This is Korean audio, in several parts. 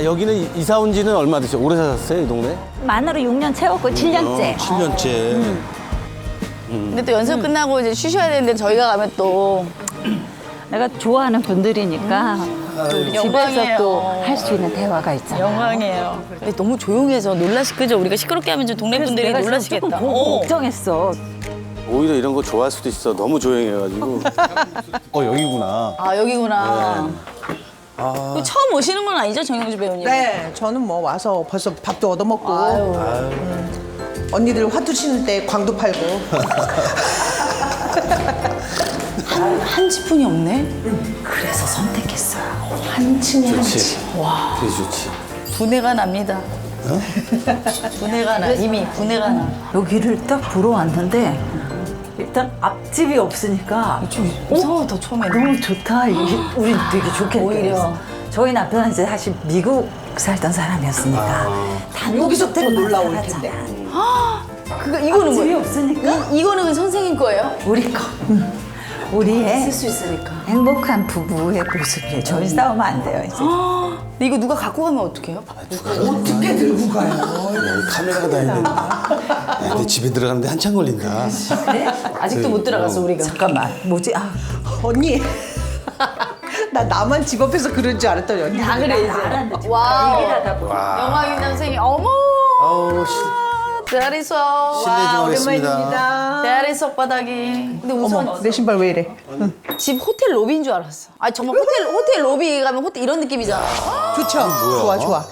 여기는 이사 온 지는 얼마 되죠? 오래 사셨어요, 이 동네? 만으로 6년 채웠고 7년째. 7년째. 근데 또 연습 끝나고 이제 쉬셔야 되는데 저희가 가면 또 내가 좋아하는 분들이니까 또 우리 집에서 영광이에요. 또 할 수 있는 대화가 있잖아. 영광이에요. 근데 너무 조용해서 그죠? 우리가 시끄럽게 하면 좀 동네 분들이 내가 놀라시겠다. 조금 보고 걱정했어. 오히려 이런 거 좋아할 수도 있어. 너무 조용해가지고. 여기구나. 아 여기구나. 그 처음 오시는 건 아니죠, 정영주 배우님? 네, 저는 뭐 와서 벌써 밥도 얻어먹고 언니들 화투 치는 때 광도 팔고. 한 지푼이 없네. 그래서 선택했어요. 한 층에 한 좋지. 층. 와, 되게 좋지. 분해가 납니다. 분해가 나. 이미 분해가 나. 여기를 딱 보러 왔는데 일단 앞집이 없으니까 좀 이상하다 처음에. 너무 좋다. 우리 되게 좋겠다. 오히려. 저희 남편은 이제 사실 미국 살던 사람이었으니까 여기서 더 놀라울 살았잖아. 텐데. 그거 이거는 집이 뭐예요? 없으니까 이거는 선생님 거예요? 우리 거. 우리의 쓸 수 있으니까. 행복한 부부의 모습이에요. 저희 싸우면 안 돼요 이제. 근데 이거 누가 갖고 가면 어떡해요? 어떻게 들고 가요? 여기 카메라가 다 있는데. 야, 내 집에 들어가는데 한참 걸린다. 아직도 못 들어갔어 우리가. 잠깐만 뭐지? 아, 언니. 나 나만 집 앞에서 그런 줄 알았더니 언니. 다 그래 이제. 알았는데 와우. 얘기를 하다 보니 영화인 선생님. 어머. 아우, 대아리석. 실례 좀 하겠습니다. 오랜만입니다. 대아리석 바닥이. 근데 우선 어머, 내 신발 왜 이래? 집 호텔 로비인 줄 알았어. 아 정말 호텔 로비 가면 호텔 이런 느낌이잖아. 좋죠? 좋아, 좋아.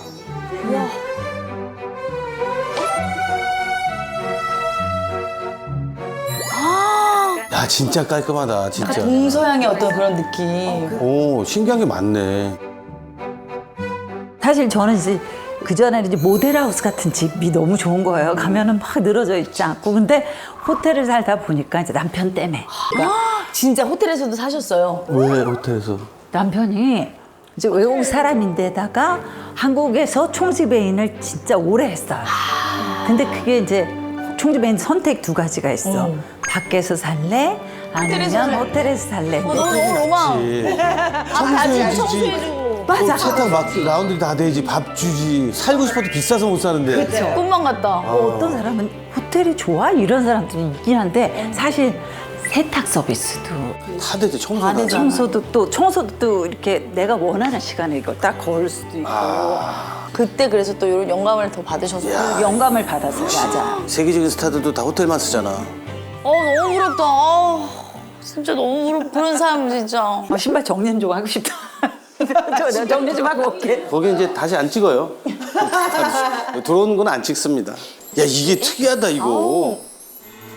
야, 진짜 깔끔하다, 진짜. 동서양의 어떤 그런 느낌. 오, 신기한 게 많네. 사실 저는 이제 그 전에는 이제 모델하우스 같은 집이 너무 좋은 거예요. 가면은 막 늘어져 있지 않고. 근데 호텔을 살다 보니까 이제 남편 때문에 진짜 호텔에서도 사셨어요. 왜 호텔에서? 남편이 이제 외국 사람인데다가 한국에서 총집애인을 진짜 오래 했어요. 근데 그게 이제 총집애인 선택 두 가지가 있어. 밖에서 살래? 호텔에서 아니면 살래? 호텔에서 살래? 너무 로망. 지 바지 청소해주고. 맞아. 세탁 막 라운드리 다 되지, 밥 주지. 살고 싶어도 비싸서 못 사는데. 꿈만 같다. 어떤 사람은 호텔이 좋아? 이런 사람들이 있긴 한데 사실 세탁 서비스도 다 되지, 청소 다 다. 되죠. 청소도 또 이렇게 내가 원하는 시간에 이걸 딱 거울 수도 있고 그때 그래서 또 이런 영감을 더 받으셔서. 영감을 받아서 맞아. 세계적인 스타들도 다 호텔만 쓰잖아. 너무 부럽다. 진짜 너무 부럽. 그런 사람 진짜. 신발 정리 좀 하고 싶다. 저 정리 좀 하고 올게. 거기 이제 다시 안 찍어요. 들어오는 건 안 찍습니다. 야, 이게 특이하다, 이거.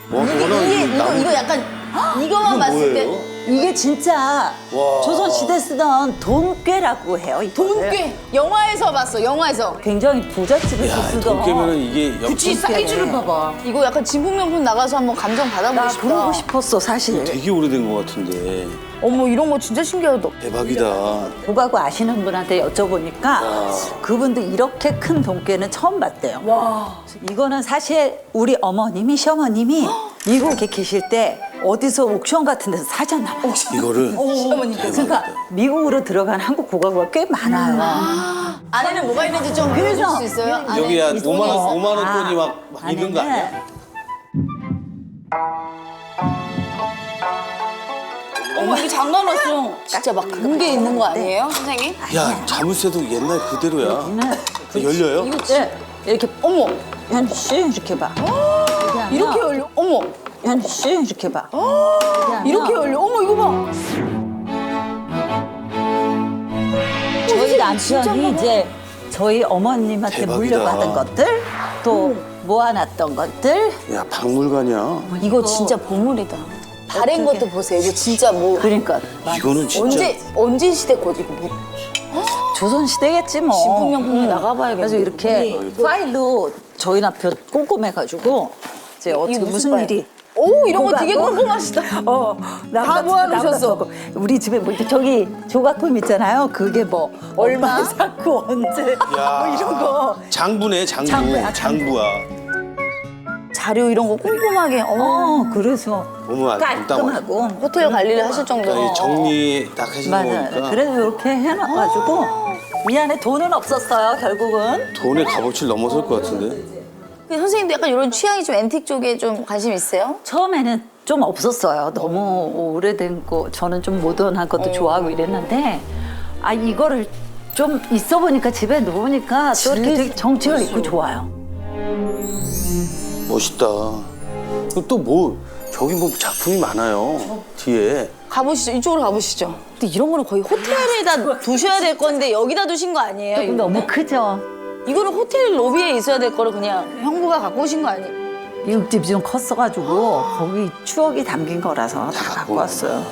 뭐, 이거 약간 이거만 봤을 때 뭐예요? 이게 진짜 와. 조선시대 쓰던 돈꾀라고 해요. 이거를. 돈꽤 영화에서 봤어. 영화에서. 굉장히 부잣집에서 야, 쓰던. 돈 깨면은 이게 그치 사이즈를 봐봐. 이거 약간 진품명품 나가서 한번 감정 나 받아보고 싶다. 그러고 싶었어 사실. 되게 오래된 것 같은데. 어머 이런 거 진짜 신기하다. 대박이다. 고가구 아시는 분한테 여쭤보니까 그분도 이렇게 큰 돈깨는 처음 봤대요. 와. 이거는 사실 우리 어머님이 시어머님이 미국에 계실 때 어디서 옥션 같은 데서 사셨나 봐. 이거를. 그러니까 미국으로 들어간 한국 고가구가 꽤 많아요. 안에는 뭐가 있는지 좀 보여줄 수 있어요? 안에 여기야 이 돈이 5만 원권이 막 있는 거 아니야? 어머 이거 장가 넣었어. 진짜 막 그런 게 있는 거 아니에요, 선생님? 야, 자물쇠도 옛날 그대로야. 열려요? 네, 이렇게 어머 현주 씨 이렇게 봐. 이렇게 열려. 어머 현주 씨 이렇게 봐. 이렇게 열려. 어머 이거 봐. 저희 진짜 남편이 봐봐. 이제 저희 어머님한테 대박이다. 물려받은 것들 또 모아놨던 것들 야, 박물관이야. 이거 진짜 보물이다. 다른 것도 보세요. 이거 진짜 뭐 그러니까 이거는 진짜. 언제 시대 거지 이거 뭐 조선 시대겠지 뭐. 진품명품에 나가봐야겠네. 그래서 이렇게 파일로 저희 남편 꼼꼼해가지고 이제 어떻게 이거 무슨 무슨 파일? 일이 오 이런 거 뭐가 되게 뭐? 꼼꼼하시다. 다 모아놓으셨어. 우리 집에 뭐 저기 조각품 있잖아요. 그게 뭐 얼마 샀고 언제 야. 뭐 이런 거. 장부네, 장부. 장부야, 장부. 장부야. 자료 이런 거 꼼꼼하게. 그래서 너무 깔끔하고. 호텔 관리를 하실 정도로. 정리 딱 해주는 맞아요. 거니까. 그래서 이렇게 해놔가지고 이 안에 돈은 없었어요, 결국은. 돈의 값어치를 넘어설 것 같은데. 근데 선생님도 약간 이런 취향이 좀 앤틱 쪽에 좀 관심 있어요? 처음에는 좀 없었어요. 너무 오래된 거, 저는 좀 모던한 것도 좋아하고 이랬는데, 아, 이거를 좀 있어 보니까 집에 놓으니까 또 이렇게 되게 정치가 있고 좋아요. 멋있다. 또 뭐, 저기 뭐 작품이 많아요. 뒤에. 가보시죠. 이쪽으로 가보시죠. 근데 이런 거는 거의 호텔에다 두셔야 될 건데 여기다 두신 거 아니에요? 조금 너무 크죠? 이거는 호텔 로비에 있어야 될 거를 그냥 형부가 갖고 오신 거 아니에요? 미국 집이 좀 컸어가지고 거기 추억이 담긴 거라서 다 갖고 왔어요.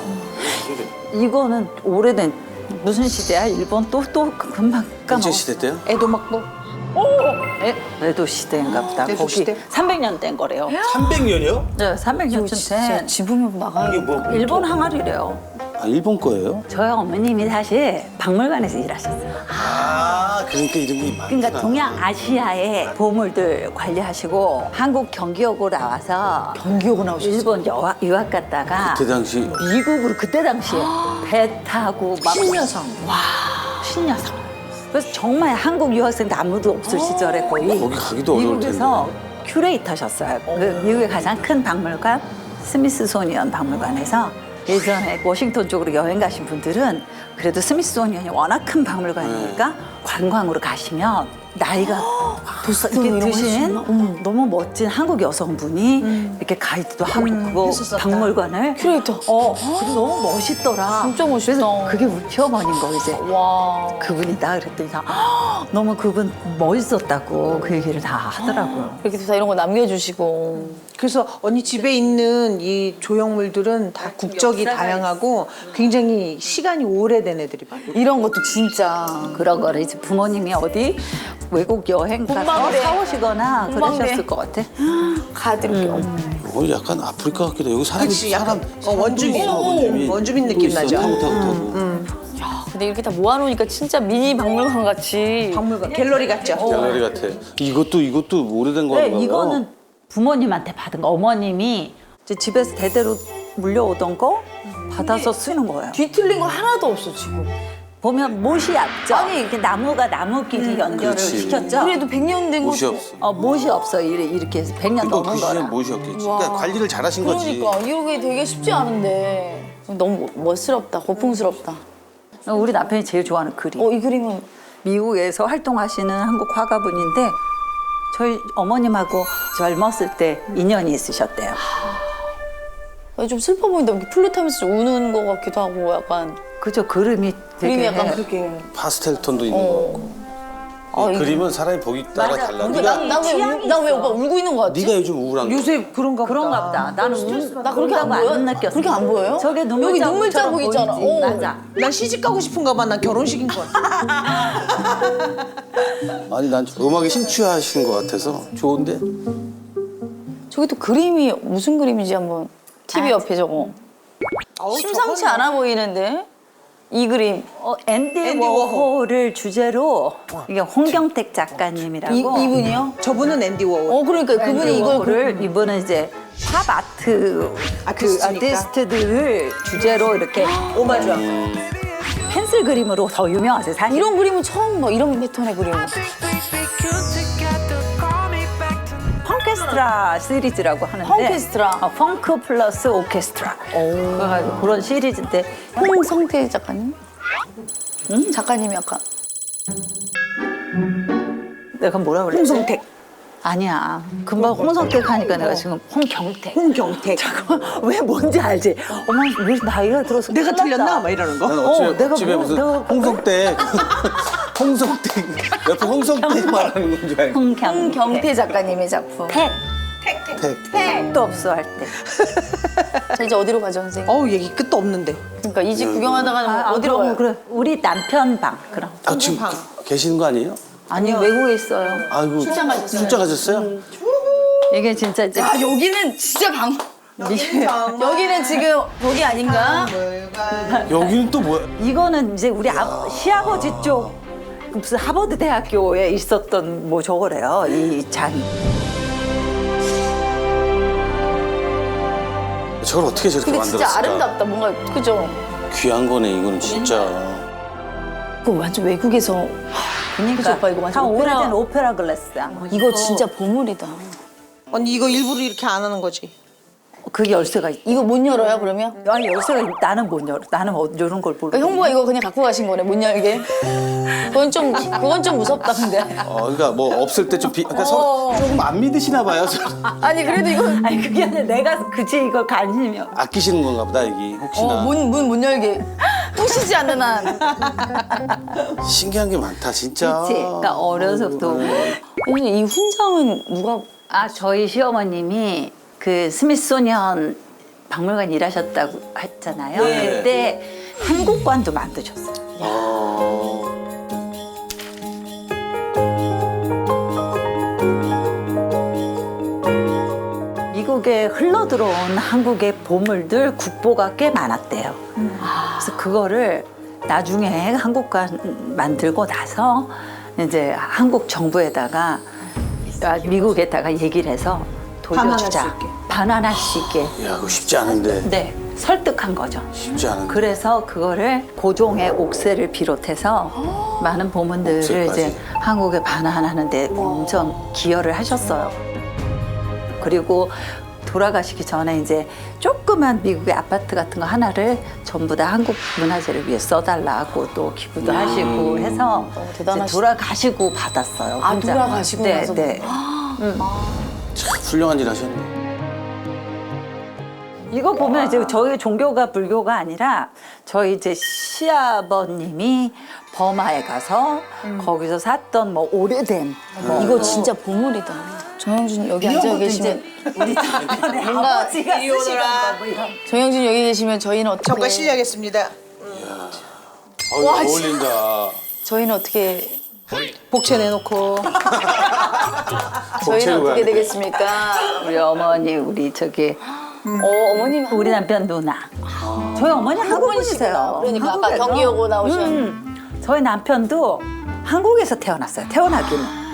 이거는 오래된 무슨 시대야? 일본 또 금방 일제 까먹어. 시대 때요? 애도 막고. 에도 시대인가 보다. 에도 거기 시대? 300년 된 거래요. 300년이요? 네, 300년쯤 된. 지붕에 나가요. 이게 뭐? 일본 항아리래요. 아, 일본 거예요? 저희 어머님이 사실 박물관에서 일하셨어요. 아, 그러니까 이런 게 많구나. 그러니까 동양아시아의 보물들 관리하시고 한국 경기역으로 나와서 경기하고 나오셨어요. 일본 유학 갔다가 그때 당시 미국으로 그때 당시에 배 타고 막 신여성. 신여성. 그래서 정말 한국 유학생도 아무도 없을 시절에 거의 거기 가기도 어려울 미국에서 큐레이터셨어요. 그 미국의 가장 큰 박물관 스미스소니언 박물관에서 예전에 워싱턴 쪽으로 여행 가신 분들은 그래도 스미스소니언이 워낙 큰 박물관이니까 관광으로 가시면 나이가 이렇게 드신 너무 멋진 한국 여성분이 이렇게 가이드도 하고 그거 했었었다. 박물관을 큐레이터. 그게 너무 멋있더라. 진짜 멋있다. 그래서 그게 우리 시어머니인 거 이제 와. 그분이다 그랬더니 다 너무 그분 멋있었다고 그 얘기를 다 하더라고요. 이렇게 다 이런 거 남겨주시고. 그래서 언니 집에 있는 이 조형물들은 다 국적이 다양하고 굉장히 시간이 오래된 애들이 많아요. 이런 것도 진짜. 그런 거를 이제 부모님이 어디 외국 여행 가서 공방대. 사오시거나 공방대. 그러셨을 것 같아. 가드릴 게 없네. 약간 아프리카 같기도 하고. 여기 사람이 그치, 약간 원주민 느낌 있어. 나죠. 타고 타고. 근데 이렇게 다 모아놓으니까 진짜 미니 박물관 같이. 박물관 갤러리 같죠. 갤러리 같아. 이것도 오래된 네, 건가요? 이거는 부모님한테 받은 거. 어머님이 이제 집에서 대대로 물려오던 거 받아서 쓰는 거예요. 뒤틀린 거 하나도 없어 지금. 보면 못이 얇죠. 아니 이렇게 나무가 나무끼리 연결을 그렇지. 시켰죠. 그래도 100년 된 거. 못이 없어. 못이 없어 이렇게 해서 100년 이거 넘은 그 거라. 시절 못이었겠지. 그러니까 관리를 잘하신 거지. 그러니까 이게 되게 쉽지 않은데 너무 멋스럽다, 고풍스럽다. 우리 남편이 제일 좋아하는 그림. 이 그림은 미국에서 활동하시는 한국 화가분인데 저희 어머님하고 젊었을 때 인연이 있으셨대요. 좀 슬퍼 보인다. 이렇게 플룻하면서 우는 거 같기도 하고 약간 그죠? 그림이 되게 그림이 약간 그렇게. 파스텔 톤도 있는 거 같고. 이 그림은 사람이 보기 따라 맞아. 달라. 근데 네가 나왜 오빠 울고 있는 거 같지? 네가 요즘 우울한 거. 요새 그런가 보다. 그런가 보다. 나는 나 그렇게 안 보여? 느꼈어. 그렇게 안 보여요? 저게 눈물 여기 눈물 자국처럼 자국 있잖아. 보이지. 맞아. 난 시집 가고 싶은가 봐. 난 결혼식인 것 같아. 아니 난 음악에 심취하신 것 같아서 좋은데. 저기 또 그림이 무슨 그림인지 한번 TV 옆에 저거. 심상치 않아 보이는데 이 그림. 앤디 앤디 워홀을 주제로 이게 홍경택 작가님이라고. 이분이요? 저분은 앤디 워홀. 그러니까 그분이 앤디 이걸 워홀을 이분은 이제 팝 아트 아티스트니까. 아티스트들을 주제로 이렇게 오마주한 거. 펜슬 그림으로 더 유명하세요. 사실. 이런 그림은 처음 봐. 이런 패턴의 그림. 펑케스트라 시리즈라고 하는데 펑케스트라. 펑크 플러스 오케스트라 그래가지고 그런 시리즈인데 홍성태 작가님? 작가님이 약간 내가 뭐라 그랬지? 홍성택. 아니야 금방 홍성택 하니까 내가 지금 홍경택 홍경택. 왜 뭔지 알지? 어머 왜 나이가 들어서 내가 큰일 났다. 틀렸나? 막 이러는 거. 난 내가 집에 뭐- 무슨 내가 홍성댁 홍성댁 옆에 홍성댁 말하는 건 줄 알고. 홍경태 작가님의 작품. 택도 없어 할 때. 자, 이제 어디로 가죠, 선생님? 얘기 끝도 없는데. 그러니까 이 집 구경하다가 어디로 그럼 가요? 그래 우리 남편 방 그럼. 지금 계시는 거 아니에요? 아니 외국에 있어요. 아이고 출장 가셨어요? 출장 가셨어요? 이게 진짜 이제 아, 여기는 진짜 여기는 지금 거기 아닌가? 여기는 또 뭐야? 이거는 이제 우리 시아버지 쪽 무슨 하버드 대학교에 있었던 뭐 저거래요 이 잔. 저걸 어떻게 저렇게 근데 만들었을까? 진짜 아름답다. 뭔가 그죠? 귀한 거네 이거는 진짜. 이거 완전 외국에서 그치, 오빠 이거 다 완전 오래된 오페라 글라스야. 이거 진짜 보물이다. 언니 이거 일부러 이렇게 안 하는 거지? 그 열쇠가 있. 이거 못 열어요 그러면? 아니 열쇠가 나는 못 열어. 나는 이런 걸 모르고. 그러니까 형부가 이거 그냥 갖고 가신 거네 못 열게. 그건 좀 무섭다 근데. 그러니까 뭐 없을 때 좀 그러니까 서로 조금 안 믿으시나 봐요. 서로. 아니 그래도 이거 아니 그게 아니라 내가 그치 이거 관심이. 아끼시는 건가 보다 이게 혹시나. 문 못 열게 부시지 않는 한. 신기한 게 많다 진짜. 그치. 그러니까 어려서부터. 이 훈장은 누가? 저희 시어머님이 그 스미소니언 박물관 일하셨다고 했잖아요. 네. 그때 한국관도 만드셨어요. 미국에 흘러들어온 한국의 보물들 국보가 꽤 많았대요. 그래서 그거를 나중에 한국관 만들고 나서 이제 한국 정부에다가 미국에다가 얘기를 해서 돌려주자. 반환할 수 있게. 야 그거 쉽지 않은데. 네, 설득한 거죠. 쉽지 않은데. 그래서 그거를 고종의 옥새를 비롯해서 많은 보물들을 옥새까지. 이제 한국에 반환하는데 엄청 기여를 하셨어요. 그리고 돌아가시기 전에 이제 조그만 미국의 아파트 같은 거 하나를 전부 다 한국 문화재를 위해 써달라고 또 기부도 하시고 해서 이제 대단하시다. 돌아가시고 받았어요. 아, 혼자. 돌아가시고 네, 나서 네. 참 훌륭한 일 하셨네. 이거 보면 이제 저희 종교가 불교가 아니라 저희 이제 시아버님이 버마에 가서 거기서 샀던 뭐 오래된 이거 진짜 보물이다. 정영준 여기 앉아 계시면 우리 남편의 뭔가 아버지가 쓰시던 거 뭐 이런. 정영준 여기 계시면 저희는 어떻게? 저과 실례하겠습니다. 와, 어울린다. 저희는 어떻게? 복채 내놓고. 저희는 어떻게 가야 되겠습니까? 우리 어머니 우리 저기 어머님 우리 남편 누나. 저희 어머니 한국분이세요. 그러니까 아까 한국에서. 경기 오고 나오신. 저희 남편도 한국에서 태어났어요. 태어나기는.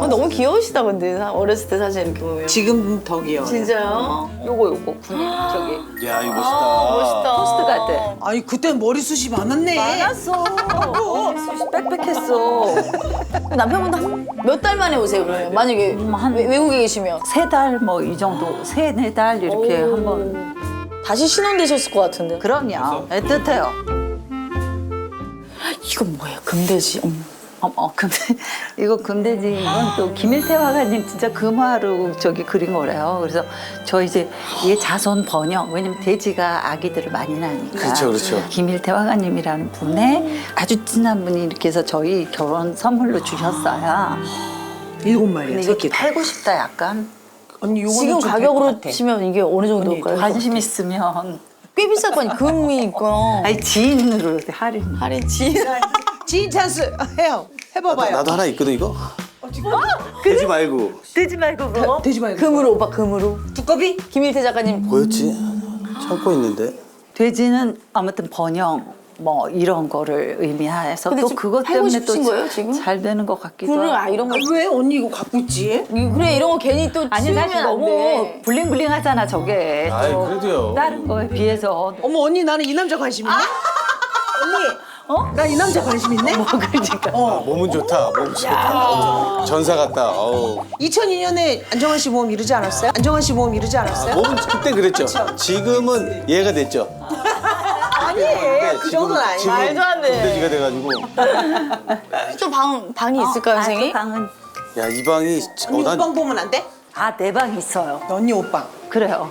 너무 귀여우시다 근데 어렸을 때 사진 이렇게 보면. 지금 더 귀여워. 진짜요? 요거 저기 야 이거 멋있다. 멋있다. 포스트 같아. 아니 그때 머리숱이 많았네. 많았어. 빽빽했어. 남편분 몇 달 만에 오세요 그러면? 만약에 외국에 계시면 3달 뭐 이 정도, 3-4달 이렇게 한번. 다시 신혼 되셨을 것 같은데. 그럼요. 애틋해요. 이건 뭐예요? 금돼지. 근데 이거 금돼지 이건 또 김일태 화가님 진짜 금화로 저기 그린 거래요. 그래서 저 이제 얘 자손 번영 왜냐면 돼지가 아기들을 많이 낳으니까. 그렇죠, 그렇죠. 김일태 화가님이라는 분의 아주 친한 분이 이렇게 해서 저희 결혼 선물로 주셨어요. 7마리야 근데 이거 새끼. 팔고 싶다 약간. 언니 요거는 지금 좀 가격으로 될것 같아. 치면 이게 어느 정도일까요? 관심 있으면 꽤 비쌀 거 아니 금이니까. 아니 지인으로 할인. 할인 지인. 지인 찬스 해요. 해봐봐요. 나도 하나 있거든 이거. 되지 말고. 뜨지 말고 그거. 돼지 말고. 금으로 오빠 금으로. 두꺼비? 김일태 작가님. 뭐였지? 찾고 있는데. 돼지는 아무튼 번영 뭐 이런 거를 의미해서 근데 또 지금 그것 팔고 때문에 싶으신 거예요, 지금? 또 잘 되는 것 같기도 그래 하고. 이런 거. 왜 언니 이거 갖고 있지? 그래 이런 거 괜히 또 아니 치우면 사실 안 너무 돼. 블링블링하잖아 저게. 아이, 또 그래도요. 다른 거에 비해서. 어머 언니 나는 이 남자 관심 있네. 언니. 나 이 남자 관심 있네. 그러니까. 몸은 좋다. 몸 좋다. 전사 같다. 어우. 2002년에 안정환 씨 모험 이르지 않았어요? 안정환 씨 모험 이르지 않았어요? 몸은 그때 그랬죠. 지금은 얘가 됐죠. 아니 그 정도는 아니야. 지금 말도 안 돼. 금돼지가 돼가지고. 또 방이 있을까요, 선생님? 그 방은 야 이 방이 언니 난 옷방 보면 안 돼? 내 방 있어요. 언니 옷방. 그래요.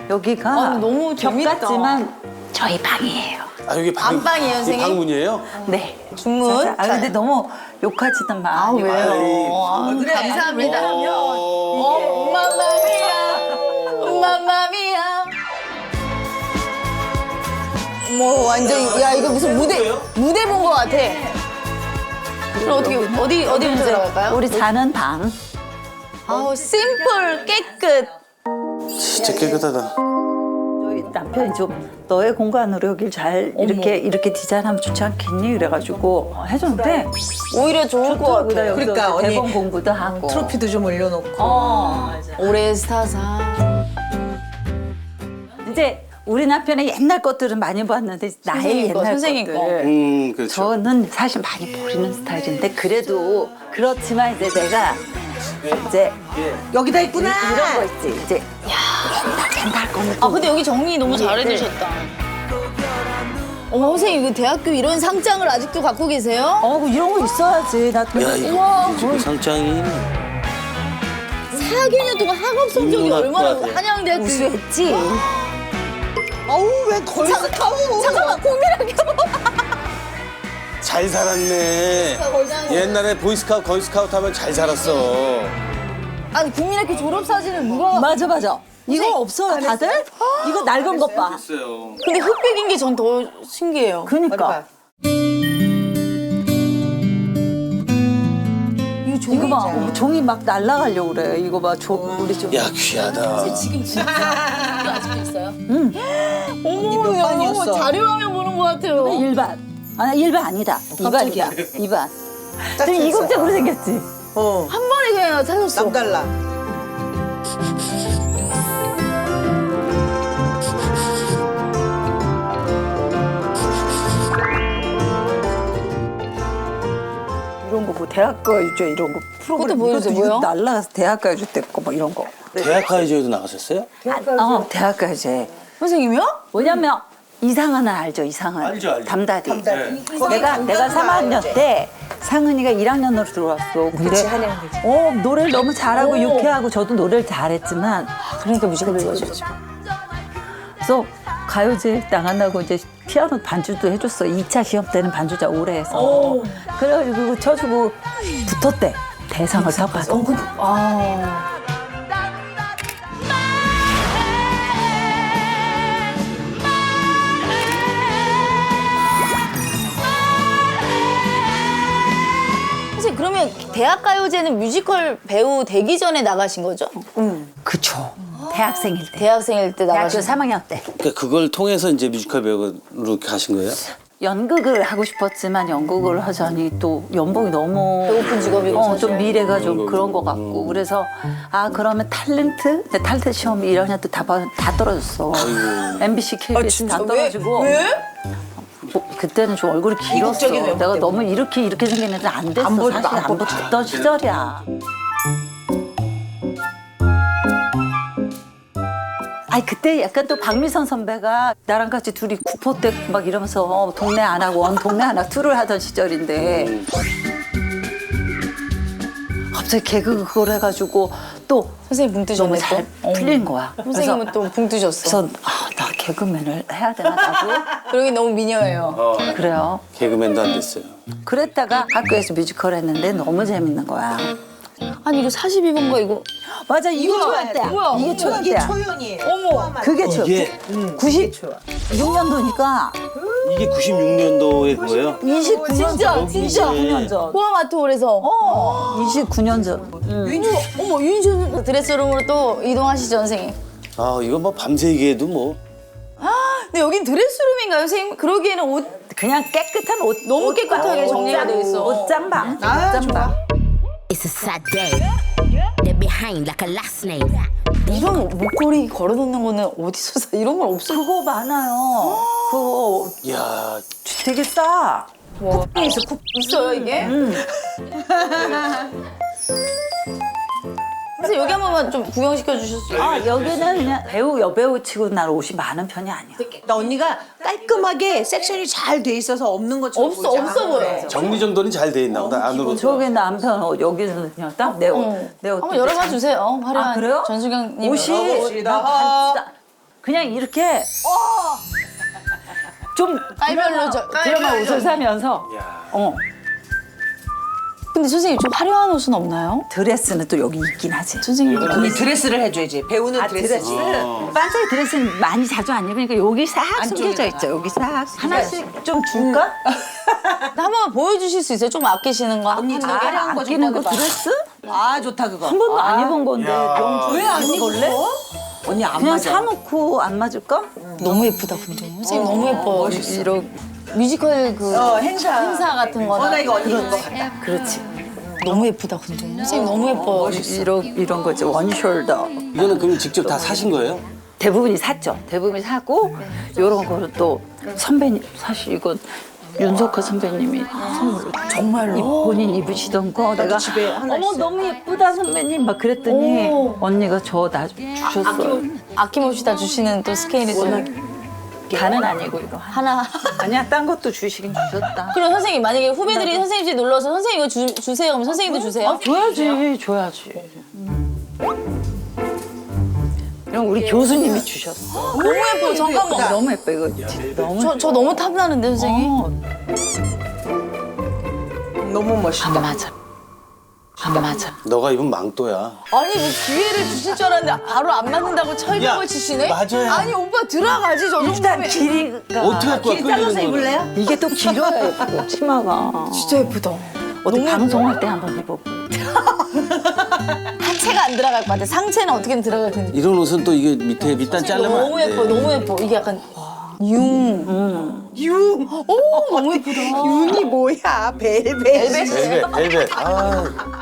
여기가 너무 벽 재밌다. 같지만 저희 방이에요. 여기 안방이에요, 이 선생님? 방문이에요? 네. 중문. 근데 너무 욕하지는 마. 왜요? 그래, 감사합니다. 어. 맘마미야, 맘마미야. 뭐 완전 야 이거 무슨 무대 본 거 같아. 그럼 어디부터 들어갈까요? 우리 자는 방. 아우 심플 깨끗. 진짜 깨끗하다. 저희 남편이 좀 너의 공간으로 여길 잘 이렇게 디자인하면 좋지 않겠니? 그래가지고 해줬는데 오히려 좋을 것 같아. 여기서 그러니까 언니 대본 공부도 하고. 트로피도 좀 올려놓고. 올해 스타상. 이제 우리 남편의 옛날 것들은 많이 봤는데 나의 선생님 거, 옛날 선생님 것들. 그렇죠. 저는 사실 많이 버리는 스타일인데 그래도 그렇지만 이제 내가 이제 여기다 있구나. 이런 거 있지. 이제 옛날 거는 아 근데 여기 정리 너무 잘 네. 해두셨다. 어머 선생님 이거 대학교 이런 상장을 아직도 갖고 계세요? 이런 거 있어야지. 나 야 이거 우와. 뮤지컬 상장이 4개년 동안 학업 성적이 음, 얼마나 맞다. 한양대학교 우수했지. 어우 왜 걸스카우? 잠깐만 국민학교 잘 살았네. 옛날에 보이스카우트, 걸스카우트 하면 잘 살았어. 아니 국민학교 졸업 사진을 누가 맞아. 이거 없어요, 다들? 이거 낡은 것 봐. 있어요. 근데 흑백인 게 전 더 신기해요. 그러니까. 이거 봐. 종이 막 날아가려고 그래. 이거 봐. 우리 좀. 야 귀하다. 지금 진짜 이거 아직도 있어요? 몇 어머 반이었어? 너무 자료화면 보는 것 같아요. 일반. 아니, 일반 아니다. 이반이야. 이반. 좀 짰어. 이국적으로 생겼지? 한 번에 그냥 찾았어. 남달라. 이런 거 뭐 대학가 유죄 이런 거 프로그램 그것도 보여주세요, 이거 뭐요? 날라가서 대학가 유죄 때거 뭐 이런 거. 대학가요제에도 나가셨어요? 대학가 유죄. 선생님이요? 뭐냐면 이상은은 알죠, 이상은. 알죠. 담다디. 네. 내가 3학년 때 상은이가 1학년으로 들어왔어. 근데 노래를 너무 잘하고 유쾌하고 저도 노래를 잘했지만 그러니까 뮤지컬 배워야죠. 그래서 가요제 나간다고 이제 피아노 반주도 해줬어. 2차 시험 때는 반주자 오래 해서. 그래가지고 쳐주고 붙었대. 대상을 다 받아. 선생님 그러면 대학가요제는 뮤지컬 배우 되기 전에 나가신 거죠? 그쵸. 대학생일 때. 대학생일 때 대학교 나가신 3학년 때. 그러니까 그걸 통해서 이제 뮤지컬 배우로 가신 거예요? 연극을 하고 싶었지만 연극을 하자니 또 연봉이 너무 배고픈 직업이고 사실. 좀 미래가 좀 그런 것 같고 그래서 그러면 탤런트 시험 1학년 때 다 떨어졌어. MBC, KBS 다 떨어지고 그때는 좀 얼굴이 길었어. 이국적인 외모 내가 때문에. 너무 이렇게 생겼는데 안 됐어. 사실 안 붙었던 시절이야. 아니 그때 약간 또 박미선 선배가 나랑 같이 둘이 구포 때 막 이러면서 동네 안 하고 동네 안 하고 투를 하던 시절인데 갑자기 개그 그걸 해가지고 또 선생님 붕 뜨셨네 너무 잘 또. 풀린 거야. 선생님은 또 붕 뜨셨어. 그래서 나 개그맨을 해야 되나 나도 그러기 너무 미녀예요. 그래요. 개그맨도 안 됐어요. 그랬다가 학교에서 뮤지컬 했는데 너무 재밌는 거야. 아니 이거 42번가 이거. 맞아 이게 초연 때야. 뭐야? 이게 초연 때야. 초연이에요. 어머. 그게 초연. 이게 96년도니까 이게 96년도의 거예요? 29년 전. 진짜. 29년 전. 포아마토홀에서. 29년 전. 어머 윤준 드레스룸으로 또 이동하시죠 선생님. 아 이거 뭐 밤새 얘기해도 뭐. 근데 여긴 드레스룸인가요 선생님? 그러기에는 옷 그냥 깨끗한 옷 너무 깨끗하게 정리가 돼 있어. 옷장방. 옷장방. It's a sad day. They're behind like a last name. 이런 목걸이 걸어놓는 거는 어디서 사? 이런 건 없어. 그거 많아요. 그거 야 되게 싸. 쿠팡에 있어. 있어요 이게? 그래서 여기 한 번만 좀 구경시켜 주셨어요. 여기는 그냥 배우 여배우 치고 난 옷이 많은 편이 아니야. 나 언니가 깔끔하게 섹션이 잘 돼 있어서 없는 것처럼 없어 보이지 없어 않아. 보여. 정리정돈이 잘 돼 있나 보다 안으로. 저기 남편 옷, 여기는 그냥 딱 내 옷. 내 옷. 한번 열어봐 주세요. 화려한 그래요? 전수경님 옷이 나 반지다. 그냥 이렇게 좀 깔별로 드라마 옷을 사면서 근데 선생님 좀 화려한 옷은 없나요? 드레스는 또 여기 있긴 하지. 선생님도 언니 드레스를 해줘야지. 배우는 드레스지. 반짝이 드레스는 많이 자주 안 입으니까 여기 싹 숨겨져 있죠. 여기 싹 하나씩 좀 줄까? 한 번만 보여주실 수 있어요? 좀 아끼시는 거. 언니 저기 화려한 거 아끼는 거 좀 꺼내봐. 드레스? 아 좋다 그거. 한 번도 안 입은 건데 왜안 입을래? 언니 안 그냥 맞아. 사놓고 안 맞을까? 너무 예쁘다 근데. 선생님 너무 예뻐요. 이런 뮤지컬 그 행사 같은 거나. 나 이거 언니 입은 거 같다. 그렇지. 너무 예쁘다 근데. 선생님 너무 예뻐요. 이런 거지 원숄더. 이거는 그럼 직접 다 사신 거예요? 대부분이 샀죠. 대부분이 사고 이런 거는 또 선배님 사실 이건 윤석호 선배님이 선물로 정말로 본인 입으시던 거 내가 집에 하나 어머 있어요. 너무 예쁘다 선배님 막 그랬더니 언니가 저 나 주셨어요. 아낌없이 다 주시는 또 스케일이 또 다는 아니고 이거 하나. 아니야 딴 것도 주시긴 주셨다. 그럼 선생님 만약에 후배들이 선생님 집에 놀러 와서 선생님 이거 주세요. 그럼 선생님도 주세요? 아, 줘야지. 그럼 우리 교수님이 주셨어. 너무 예뻐. 잠깐만. 너무 예뻐 이거 진짜 너무. 저 너무 탐나는데 선생님. 너무 멋있다. 안 맞아. 안 맞아. 너가 입은 망토야. 아니 뭐 기회를 주실 줄 알았는데 바로 안 맞는다고 철벽을 야, 치시네? 맞아요. 아니 오빠 들어가지 저 일단 정도면. 길이가 어떻게 할 거야, 길 잘라서 끌리는 거는. 입을래요? 이게 또 길어야 예쁘고 치마가. 진짜 예쁘다. 어디 방송할 때 한번 입어보. 하체가 안 들어갈 것 같아. 상체는 어떻게든 들어갈 텐데. 이런 옷은 또 이게 밑단 자르면 안 너무 돼. 예뻐, 너무 예뻐. 이게 약간 융. 융. 오, 너무 예쁘다. 윤이 뭐야? 벨벳. 벨벳. 아,